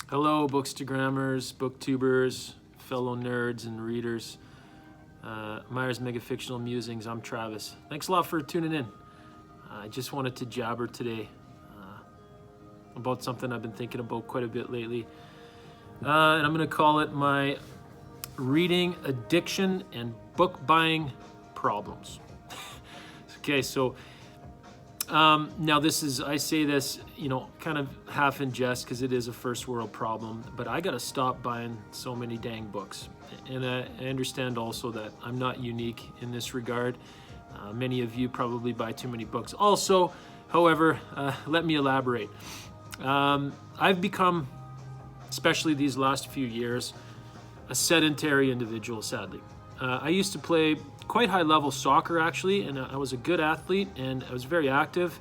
Hello, bookstagrammers, booktubers, fellow nerds and readers. Myers Megafictional Musings, I'm Travis. Thanks a lot for tuning in. I just wanted to jabber today about something I've been thinking about quite a bit lately. And I'm going to call it my reading addiction and book buying problems. Okay, so now this is, I say this, kind of half in jest because it is a first world problem, but I got to stop buying so many dang books. And I understand also that I'm not unique in this regard. Many of you probably buy too many books also. However, let me elaborate. I've become, especially these last few years, a sedentary individual, sadly. I used to play quite high level soccer actually, and I was a good athlete and I was very active,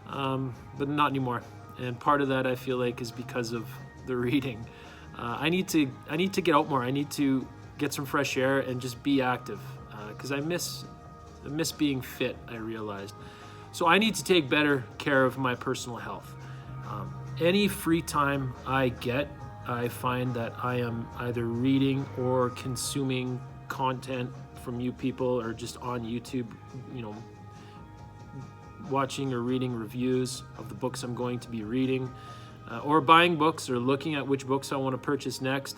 but not anymore. And part of that I feel like is because of the reading. I need to get out more. I need to get some fresh air and just be active because I miss being fit, I realized. So I need to take better care of my personal health. Any free time I get, I find that I am either reading or consuming content from you people, or just on YouTube, watching or reading reviews of the books I'm going to be reading, or buying books or looking at which books I want to purchase next.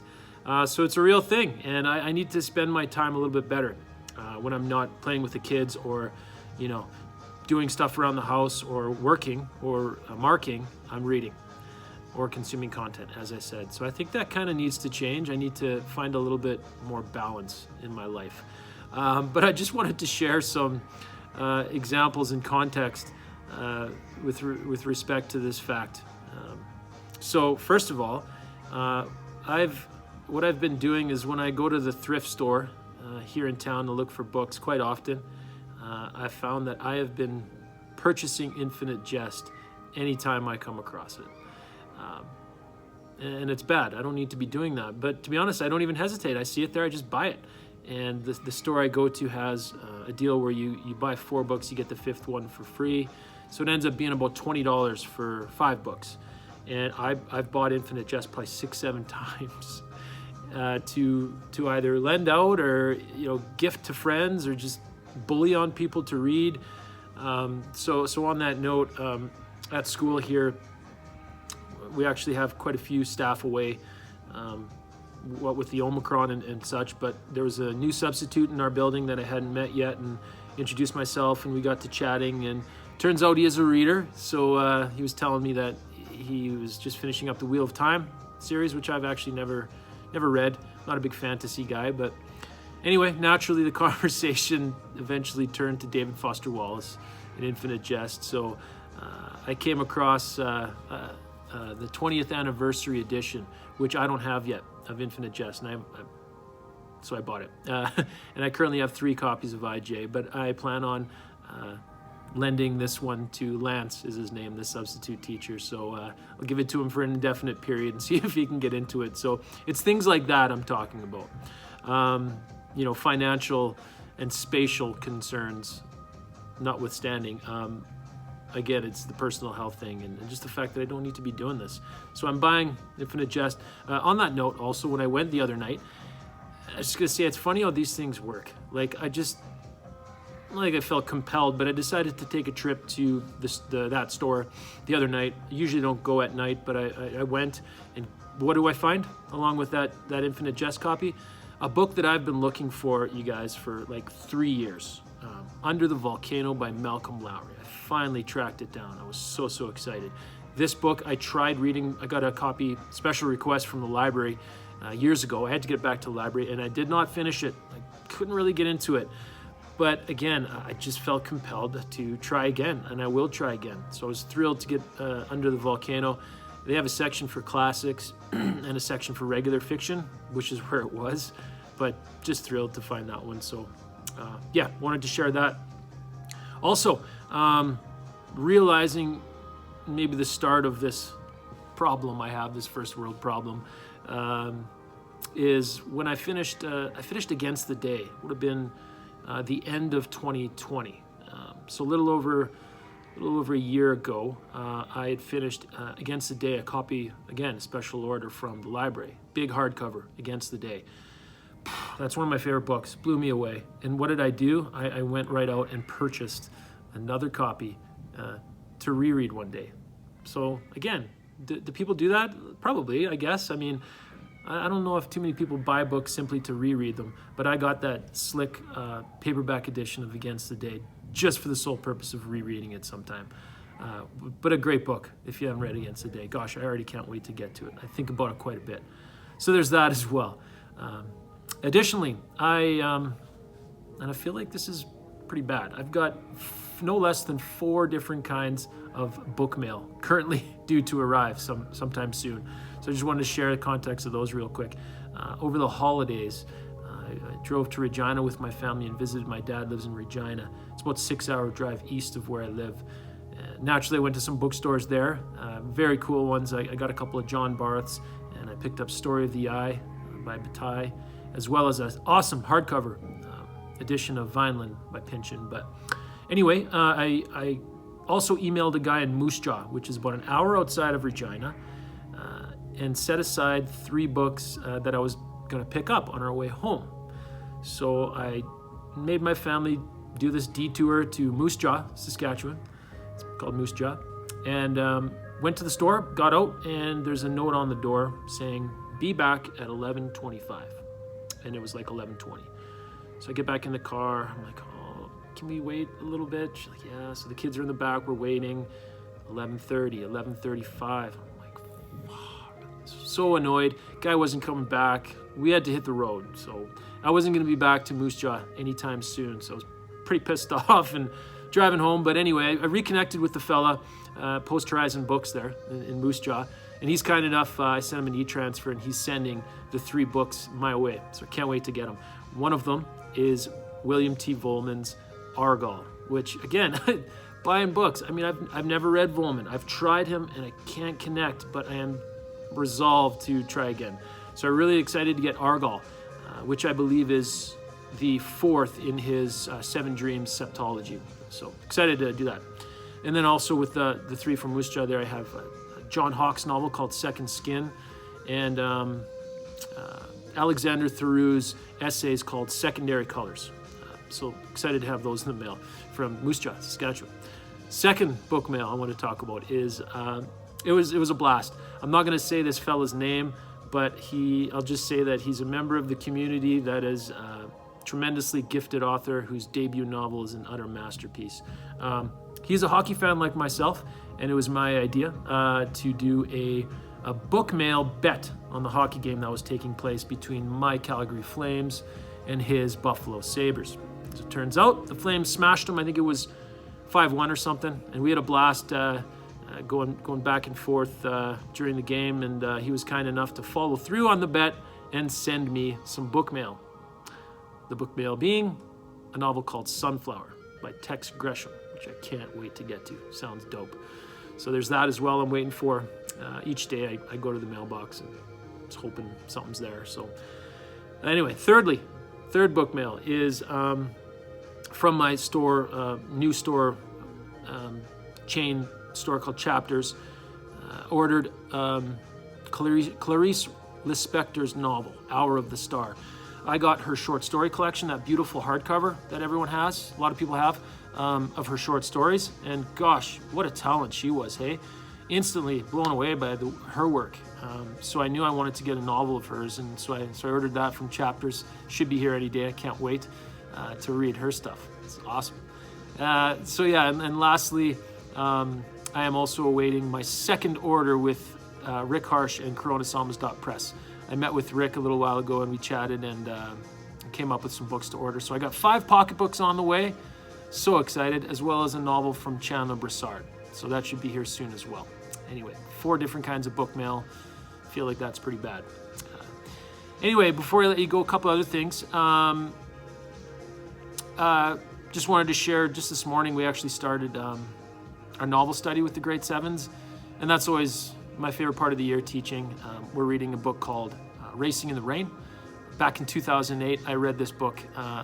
So it's a real thing, and I need to spend my time a little bit better when I'm not playing with the kids or, doing stuff around the house or working or marking. I'm reading or consuming content, as I said. So I think that kind of needs to change. I need to find a little bit more balance in my life. But I just wanted to share some examples and context with respect to this fact. So first of all, what I've been doing is when I go to the thrift store here in town to look for books quite often, I found that I have been purchasing Infinite Jest anytime I come across it. And it's bad. I don't need to be doing that. But to be honest, I don't even hesitate. I see it there, I just buy it. And the store I go to has a deal where you buy 4 books, you get the 5th one for free. So it ends up being about $20 for 5 books. And I've bought Infinite Jest probably 6-7 times to either lend out or gift to friends or just bully on people to read. So on that note, at school here, we actually have quite a few staff away, what with the Omicron and such, but there was a new substitute in our building that I hadn't met yet and introduced myself, and we got to chatting, and turns out he is a reader. So he was telling me that he was just finishing up the Wheel of Time series, which I've actually never read. Not a big fantasy guy, but anyway, naturally the conversation eventually turned to David Foster Wallace and Infinite Jest. So I came across the 20th anniversary edition, which I don't have yet, of Infinite Jest, and so I bought it. And I currently have 3 copies of IJ, but I plan on lending this one to Lance, is his name, the substitute teacher. So I'll give it to him for an indefinite period and see if he can get into it. So it's things like that I'm talking about. Financial and spatial concerns notwithstanding. Again, it's the personal health thing and just the fact that I don't need to be doing this. So I'm buying Infinite Jest. On that note, also, when I went the other night, I was just going to say, it's funny how these things work. I felt compelled, but I decided to take a trip to that store the other night. I usually don't go at night, but I went, and what do I find along with that Infinite Jest copy? A book that I've been looking for, you guys, for like 3 years. Under the Volcano by Malcolm Lowry. I finally tracked it down. I was so excited. This book I tried reading. I got a copy, special request from the library years ago. I had to get back to the library, and I did not finish it. I couldn't really get into it. But again, I just felt compelled to try again, and I will try again. So I was thrilled to get Under the Volcano. They have a section for classics and a section for regular fiction, which is where it was, but just thrilled to find that one. So wanted to share that. Also, realizing maybe the start of this problem I have, this first world problem, is when I finished Against the Day. It would have been the end of 2020. So a little over a little over a year ago, I had finished Against the Day, a copy, again, a special order from the library. Big hardcover, Against the Day. That's one of my favorite books. Blew me away. And what did I do? I went right out and purchased another copy to reread one day. So again, do people do that? Probably, I guess. I mean, I don't know if too many people buy books simply to reread them, but I got that slick paperback edition of Against the Day just for the sole purpose of rereading it sometime. But a great book if you haven't read Against the Day. Gosh, I already can't wait to get to it. I think about it quite a bit. So there's that as well. Additionally, and I feel like this is pretty bad. I've got no less than 4 different kinds of book mail currently due to arrive sometime soon. So I just wanted to share the context of those real quick. Over the holidays, I drove to Regina with my family and visited my dad. Lives in Regina. It's about a 6-hour drive east of where I live. Naturally, I went to some bookstores there, very cool ones. I got a couple of John Barths, and I picked up Story of the Eye by Bataille, as well as an awesome hardcover edition of Vineland by Pynchon. But anyway, I also emailed a guy in Moose Jaw, which is about an hour outside of Regina, and set aside 3 books that I was going to pick up on our way home. So I made my family do this detour to Moose Jaw, Saskatchewan. It's called Moose Jaw. And went to the store, got out, and there's a note on the door saying, "Be back at 11:25. And it was like 11:20. So I get back in the car. I'm like, oh, can we wait a little bit? She's like, yeah. So the kids are in the back. We're waiting. 11:30, 11:35. I'm like, wow. So annoyed. Guy wasn't coming back. We had to hit the road. So I wasn't going to be back to Moose Jaw anytime soon. So I was pretty pissed off and driving home. But anyway, I reconnected with the fella, Post Horizon Books there in Moose Jaw. And he's kind enough, I sent him an e-transfer, and he's sending the 3 books my way. So I can't wait to get them. One of them is William T. Vollmann's Argall, which, again, buying books. I mean, I've never read Vollmann. I've tried him, and I can't connect, but I am resolved to try again. So I'm really excited to get Argall, which I believe is the 4th in his 7 Dreams septology. So excited to do that. And then also with the 3 from Moose Jaw there, I have John Hawke's novel called Second Skin, and Alexander Theroux's essays called Secondary Colors. So excited to have those in the mail from Moose Jaw, Saskatchewan. Second book mail I want to talk about is, it was a blast. I'm not going to say this fella's name, but I'll just say that he's a member of the community that is a tremendously gifted author whose debut novel is an utter masterpiece. He's a hockey fan like myself, and it was my idea to do a book mail bet on the hockey game that was taking place between my Calgary Flames and his Buffalo Sabres. As it turns out, the Flames smashed them. I think it was 5-1 or something, and we had a blast going back and forth during the game, and he was kind enough to follow through on the bet and send me some book mail. The book mail being a novel called Sunflower by Tex Gresham, which I can't wait to get to. Sounds dope. So there's that as well I'm waiting for. Each day I go to the mailbox and just hoping something's there. So anyway, third book mail is from my store, new store, chain store called Chapters. Ordered Clarice Lispector's novel, Hour of the Star. I got her short story collection, that beautiful hardcover that everyone has, a lot of people have, of her short stories. And gosh, what a talent she was, hey? Instantly blown away by her work. So I knew I wanted to get a novel of hers, and so I ordered that from Chapters. Should be here any day. I can't wait to read her stuff. It's awesome. So yeah, and lastly, I am also awaiting my second order with Rick Harsh and CoronaSalmas.press. I met with Rick a little while ago and we chatted and came up with some books to order. So I got 5 pocketbooks on the way. So excited, as well as a novel from Chandler Broussard. So that should be here soon as well. Anyway, 4 different kinds of book mail. I feel like that's pretty bad. Anyway, before I let you go, a couple other things. Just wanted to share, just this morning we actually started our novel study with the grade 7s. And that's always my favorite part of the year, teaching. We're reading a book called Racing in the Rain. Back in 2008, I read this book,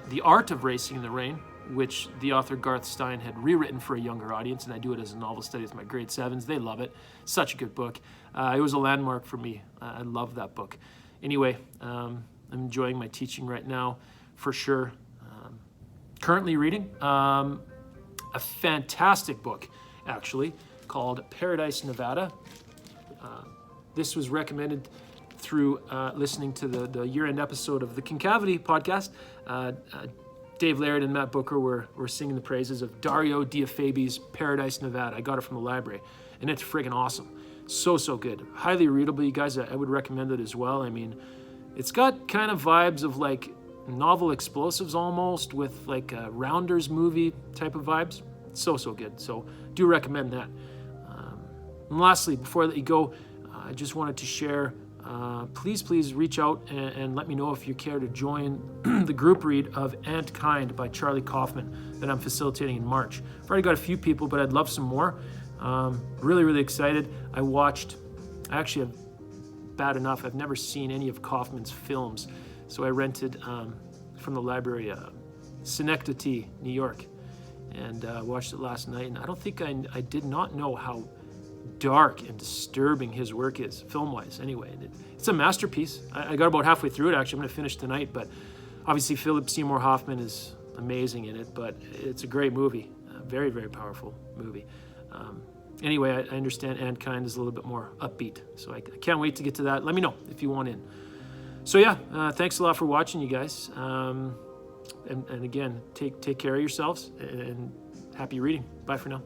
The Art of Racing in the Rain, which the author Garth Stein had rewritten for a younger audience, and I do it as a novel study with my grade 7s. They love it. Such a good book. It was a landmark for me. I love that book. Anyway, I'm enjoying my teaching right now, for sure. Currently reading a fantastic book, actually, called Paradise, Nevada. This was recommended through listening to the year-end episode of the Concavity podcast. Dave Laird and Matt Booker were singing the praises of Dario Diafabi's Paradise, Nevada. I got it from the library, and it's friggin' awesome. So good. Highly readable, you guys. I would recommend it as well. I mean, it's got kind of vibes of like novel explosives almost, with like a Rounders movie type of vibes. So good. So do recommend that. And lastly, before I let you go, I just wanted to share, please reach out and let me know if you care to join the group read of Ant Kind by Charlie Kaufman that I'm facilitating in March. I've already got a few people, but I'd love some more. Really excited. I actually have, bad enough, I've never seen any of Kaufman's films, so I rented from the library Synecdoche, New York, and watched it last night, and I don't think I did not know how dark and disturbing his work is, film-wise anyway. It's a masterpiece. I got about halfway through it, actually. I'm going to finish tonight, but obviously Philip Seymour Hoffman is amazing in it, but it's a great movie. A very powerful movie. Anyway, I understand Ant Kind is a little bit more upbeat, so I can't wait to get to that. Let me know if you want in. So yeah, thanks a lot for watching, you guys. And again, take care of yourselves, and happy reading. Bye for now.